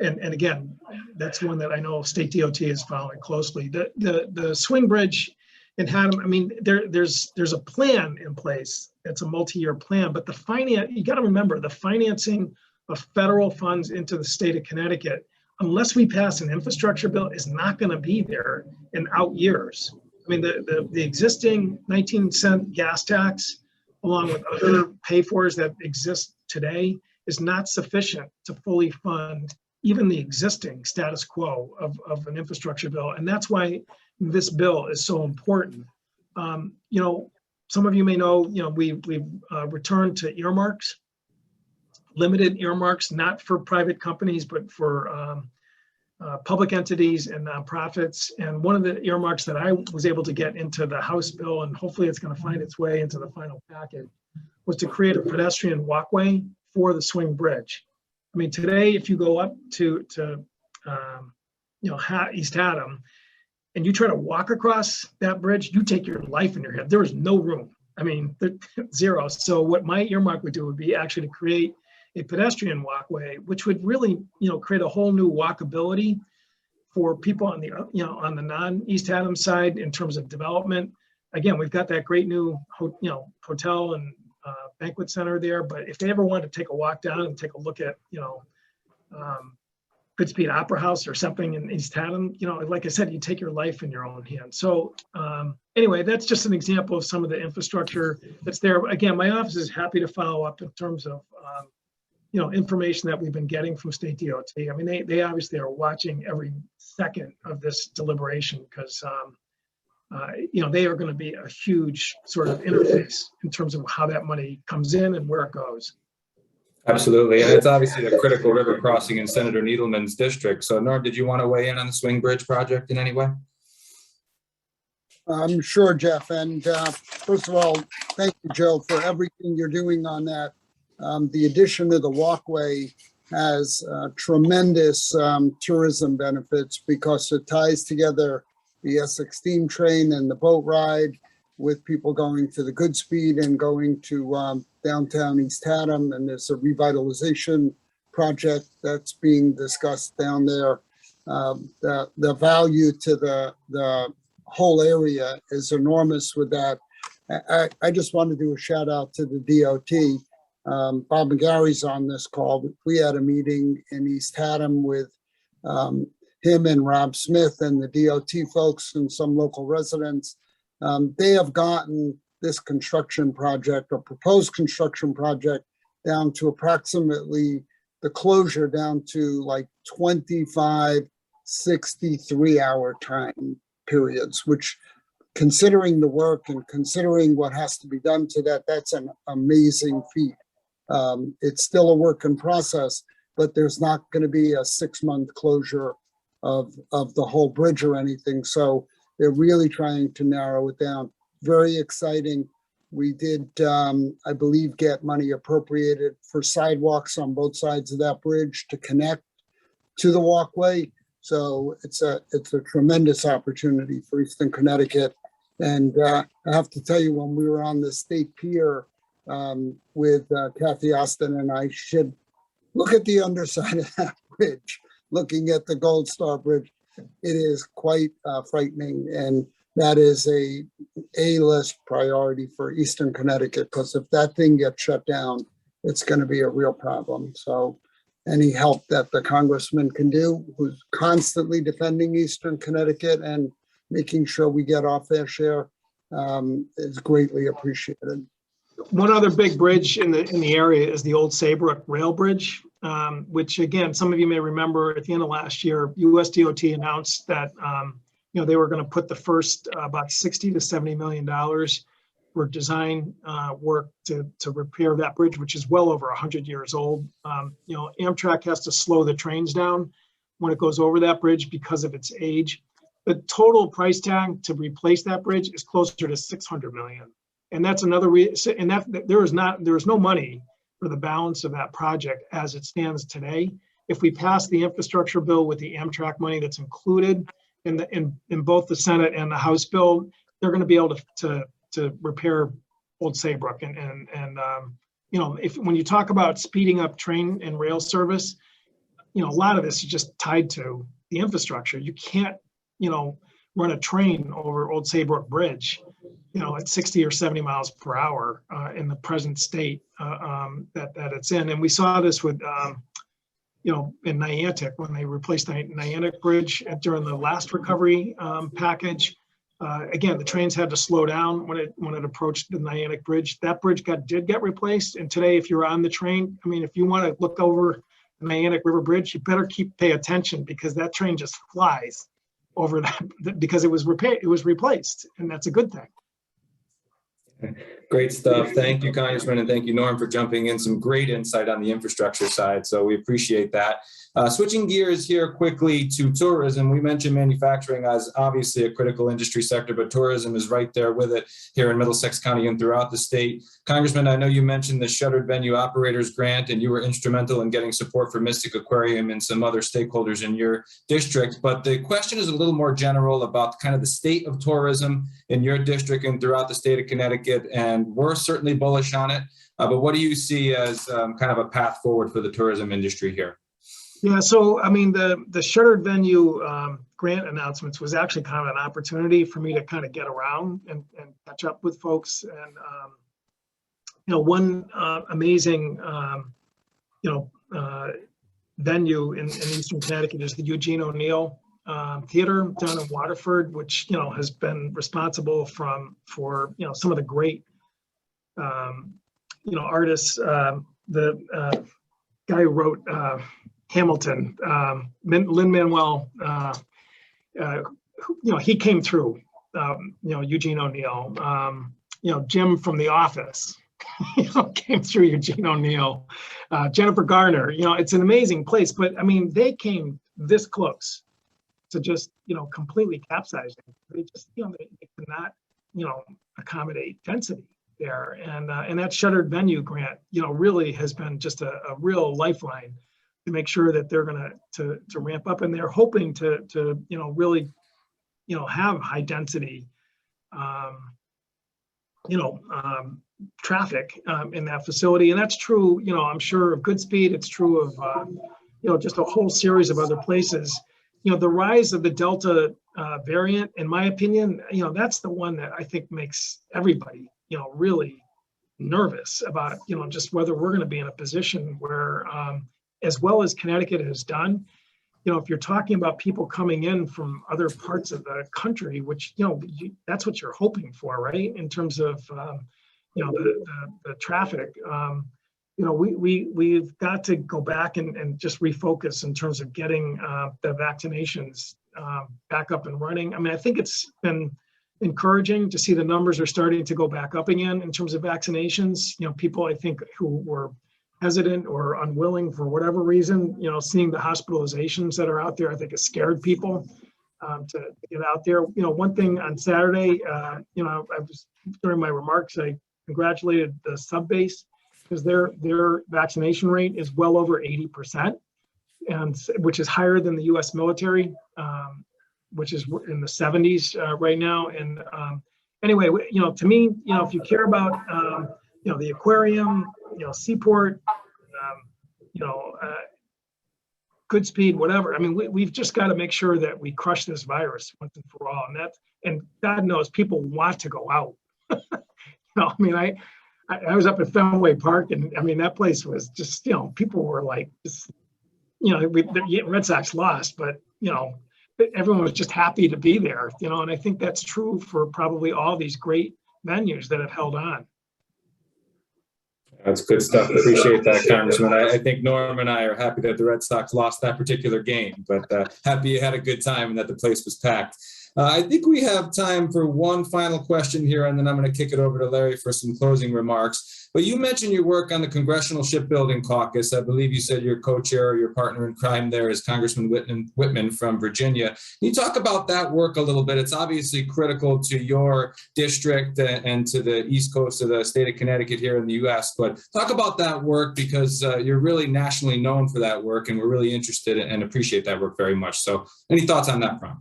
and again, that's one that I know State DOT is following closely. The swing bridge in Haddam, I mean, there's a plan in place. It's a multi-year plan, but you got to remember the financing of federal funds into the state of Connecticut, unless we pass an infrastructure bill, is not going to be there in out years. I mean, the existing 19-cent gas tax, along with other pay-fors that exist today, is not sufficient to fully fund even the existing status quo of an infrastructure bill. And that's why this bill is so important. Some of you may know, we've returned to earmarks, limited earmarks, not for private companies, but for public entities and nonprofits. And one of the earmarks that I was able to get into the House bill, and hopefully it's going to find its way into the final package, was to create a pedestrian walkway for the swing bridge. I mean, today, if you go up to East Haddam, and you try to walk across that bridge, you take your life in your hand. There is no room. I mean, zero. So what my earmark would do would be actually to create a pedestrian walkway, which would really, create a whole new walkability for people on the, on the non-East Haddam side in terms of development. Again, we've got that great new, hotel and banquet center there. But if they ever wanted to take a walk down and take a look at, Goodspeed Opera House or something in East Haddam, like I said, you take your life in your own hands. So anyway, that's just an example of some of the infrastructure that's there. Again, my office is happy to follow up in terms of, information that we've been getting from State DOT. I mean, they obviously are watching every second of this deliberation because, they are going to be a huge sort of interface in terms of how that money comes in and where it goes. Absolutely. And it's obviously a critical river crossing in Senator Needleman's district. So Norm, did you want to weigh in on the swing bridge project in any way? I'm sure, Jeff. And first of all, thank you, Joe, for everything you're doing on that. The addition of the walkway has tremendous tourism benefits because it ties together the Essex steam train and the boat ride with people going to the Goodspeed and going to downtown East Haddam. And there's a revitalization project that's being discussed down there. The value to the whole area is enormous with that. I just want to do a shout out to the DOT. Bob McGarry's on this call. We had a meeting in East Haddam with him and Rob Smith and the DOT folks and some local residents. They have gotten this construction project or proposed construction project down to approximately the closure down to like 25 63-hour time periods, which, considering the work and considering what has to be done to that, that's an amazing feat. It's still a work in process, but there's not going to be a 6-month closure of the whole bridge or anything. So they're really trying to narrow it down. Very exciting. We did, I believe, get money appropriated for sidewalks on both sides of that bridge to connect to the walkway. So it's a tremendous opportunity for Eastern Connecticut. And I have to tell you, when we were on the state pier with Kathy Austin and I, should look at the underside of that bridge, looking at the Gold Star Bridge. It is quite frightening, and that is a A-list priority for Eastern Connecticut, because if that thing gets shut down, it's going to be a real problem. So any help that the congressman can do, who's constantly defending Eastern Connecticut and making sure we get our fair share, is greatly appreciated. One other big bridge in the area is the old Saybrook Rail Bridge, which, again, some of you may remember at the end of last year, US DOT announced that they were going to put the first about $60 to $70 million for design work to repair that bridge, which is well over 100 years old. Amtrak has to slow the trains down when it goes over that bridge because of its age. The total price tag to replace that bridge is closer to $600 million. And that's another reason, and that there is no money for the balance of that project as it stands today. If we pass the infrastructure bill with the Amtrak money that's included in both the Senate and the House bill, they're going to be able to repair Old Saybrook. And when you talk about speeding up train and rail service, a lot of this is just tied to the infrastructure. You can't, run a train over Old Saybrook Bridge, at 60 or 70 miles per hour in the present state that it's in. And we saw this with, in Niantic when they replaced the Niantic Bridge during the last recovery package. Again, the trains had to slow down when it approached the Niantic Bridge. That bridge did get replaced. And today, if you're on the train, if you want to look over the Niantic River Bridge, you better pay attention, because that train just flies over that because it was replaced, and that's a good thing. Great stuff. Thank you, Congressman, and thank you, Norm, for jumping in. Some great insight on the infrastructure side, so we appreciate that. Switching gears here quickly to tourism. We mentioned manufacturing as obviously a critical industry sector, but tourism is right there with it here in Middlesex County and throughout the state. Congressman, I know you mentioned the Shuttered Venue Operators Grant, and you were instrumental in getting support for Mystic Aquarium and some other stakeholders in your district. But the question is a little more general about kind of the state of tourism in your district and throughout the state of Connecticut. And we're certainly bullish on it. But what do you see as kind of a path forward for the tourism industry here? Yeah, so the Shuttered Venue grant announcements was actually kind of an opportunity for me to kind of get around and catch up with folks. And one amazing venue in Eastern Connecticut is the Eugene O'Neill Theater down in Waterford, which has been responsible for some of the great artists. The guy who wrote Hamilton, Lin-Manuel, he came through, Eugene O'Neill, Jim from The Office, came through Eugene O'Neill, Jennifer Garner, it's an amazing place, but they came this close to just, completely capsizing. They just, they cannot, accommodate density there. And that Shuttered Venue grant, really has been just a real lifeline to make sure that they're going to ramp up, and they're hoping to really have high density traffic in that facility. And that's true, I'm sure, of Goodspeed. It's true of just a whole series of other places. The rise of the Delta variant, in my opinion, that's the one that I think makes everybody really nervous about just whether we're going to be in a position where as well as Connecticut has done, if you're talking about people coming in from other parts of the country, which, that's what you're hoping for, right? In terms of, the traffic, we've got to go back and just refocus in terms of getting the vaccinations back up and running. I think it's been encouraging to see the numbers are starting to go back up again in terms of vaccinations. People, I think, who were hesitant or unwilling for whatever reason, seeing the hospitalizations that are out there, I think has scared people to get out there. One thing on Saturday, I was, during my remarks, I congratulated the sub-base because their vaccination rate is well over 80%, and which is higher than the U.S. military, which is in the 70s right now. And anyway, to me, if you care about, the aquarium, Seaport, Goodspeed, whatever. We've just got to make sure that we crush this virus once and for all. And God knows people want to go out. I was up at Fenway Park, and that place was just, people were like, just, Red Sox lost, but everyone was just happy to be there, and I think that's true for probably all these great venues that have held on. That's good stuff. Appreciate that, Congressman. I think Norm and I are happy that the Red Sox lost that particular game, but happy you had a good time and that the place was packed. I think we have time for one final question here, and then I'm going to kick it over to Larry for some closing remarks. But you mentioned your work on the Congressional Shipbuilding Caucus. I believe you said your co-chair or your partner in crime there is Congressman Whitman from Virginia. Can you talk about that work a little bit? It's obviously critical to your district and to the East Coast of the state of Connecticut here in the U.S. But talk about that work, because you're really nationally known for that work, and we're really interested and appreciate that work very much. So any thoughts on that front?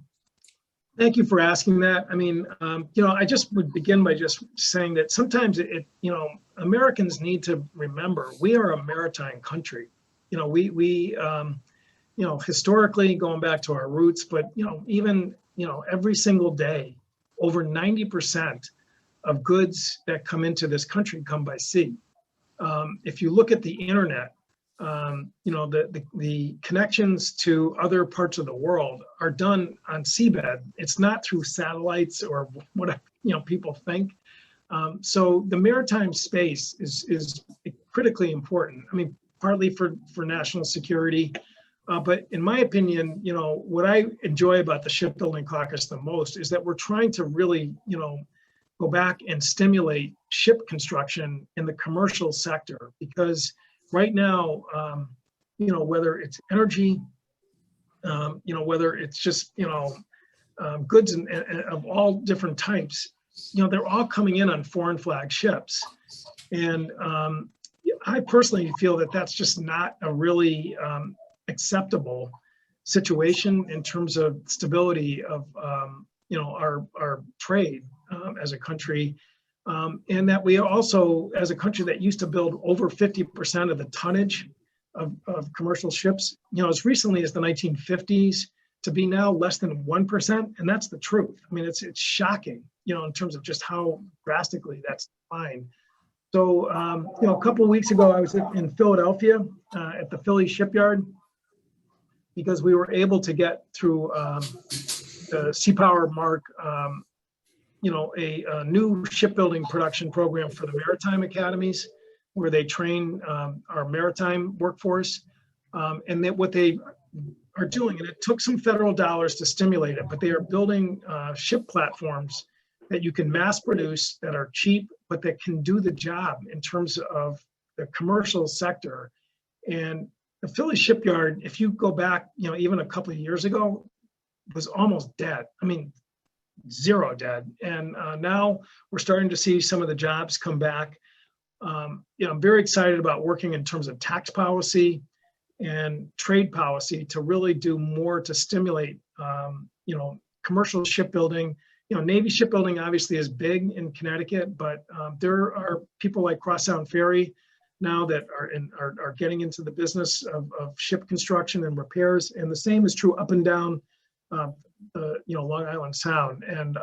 Thank you for asking that. I just would begin by just saying that sometimes Americans need to remember we are a maritime country. We historically going back to our roots, but, even, every single day, over 90% of goods that come into this country come by sea. If you look at the internet, the connections to other parts of the world are done on seabed. It's not through satellites or what people think. So the maritime space is critically important. I mean, partly for national security, but in my opinion, what I enjoy about the Shipbuilding Caucus the most is that we're trying to really, go back and stimulate ship construction in the commercial sector, because right now, whether it's energy, whether it's just, goods and of all different types, they're all coming in on foreign flag ships. And I personally feel that that's just not a really acceptable situation in terms of stability of, our trade as a country. And that we also, as a country that used to build over 50% of the tonnage of commercial ships, as recently as the 1950s, to be now less than 1%. And that's the truth. I mean, it's shocking, in terms of just how drastically that's declined. So, a couple of weeks ago, I was in Philadelphia at the Philly shipyard, because we were able to get through the Sea Power Mark, a new shipbuilding production program for the maritime academies, where they train our maritime workforce. And that what they are doing, and it took some federal dollars to stimulate it, but they are building ship platforms that you can mass produce, that are cheap, but that can do the job in terms of the commercial sector. And the Philly shipyard, if you go back, even a couple of years ago, was almost dead. I mean, zero dead. And now we're starting to see some of the jobs come back. I'm very excited about working in terms of tax policy and trade policy to really do more to stimulate, commercial shipbuilding. Navy shipbuilding obviously is big in Connecticut, but there are people like Crosstown Ferry now that are getting into the business of ship construction and repairs. And the same is true up and down Long Island Sound. And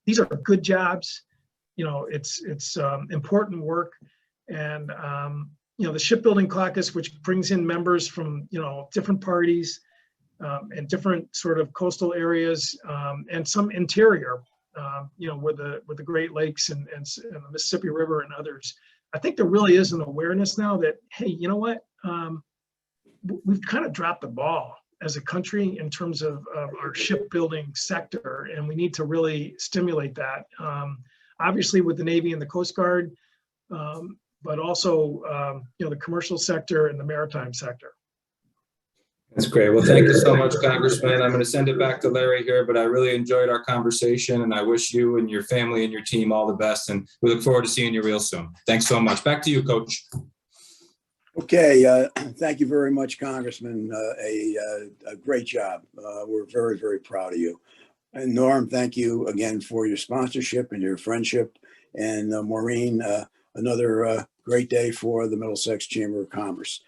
these are good jobs. It's important work. And the Shipbuilding Caucus, which brings in members from different parties and different sort of coastal areas, and some interior, with the Great Lakes and the Mississippi River and others. I think there really is an awareness now that, hey, you know what? We've kind of dropped the ball as a country in terms of our shipbuilding sector, and we need to really stimulate that. Obviously with the Navy and the Coast Guard, but also the commercial sector and the maritime sector. That's great. Well, thank you so much, Congressman. I'm going to send it back to Larry here, but I really enjoyed our conversation, and I wish you and your family and your team all the best, and we look forward to seeing you real soon. Thanks so much. Back to you, Coach. Okay, thank you very much, Congressman. A great job. We're very, very proud of you. And Norm, thank you again for your sponsorship and your friendship. And Maureen, another great day for the Middlesex Chamber of Commerce.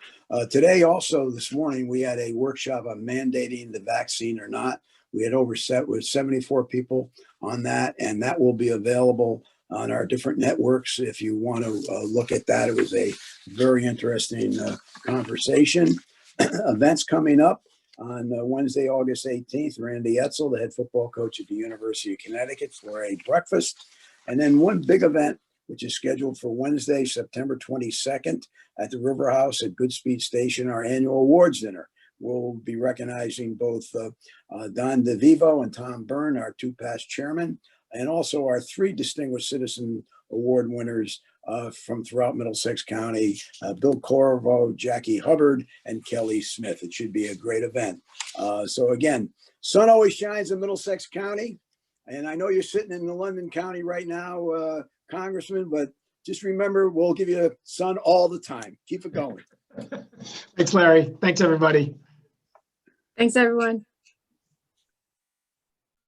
Today, also this morning, we had a workshop on mandating the vaccine or not. We had with 74 people on that, and that will be available on our different networks if you want to look at that. It was a very interesting conversation. Events coming up on Wednesday, August 18th, Randy Etzel, the head football coach at the University of Connecticut, for a breakfast. And then one big event, which is scheduled for Wednesday, September 22nd at the River House at Goodspeed Station, our annual awards dinner. We'll be recognizing both Don DeVivo and Tom Byrne, our two past chairmen, and also our three Distinguished Citizen Award winners from throughout Middlesex County, Bill Corvo, Jackie Hubbard, and Kelly Smith. It should be a great event. So again, sun always shines in Middlesex County. And I know you're sitting in the London County right now, Congressman, but just remember, we'll give you sun all the time. Keep it going. Thanks, Larry. Thanks, everybody. Thanks, everyone.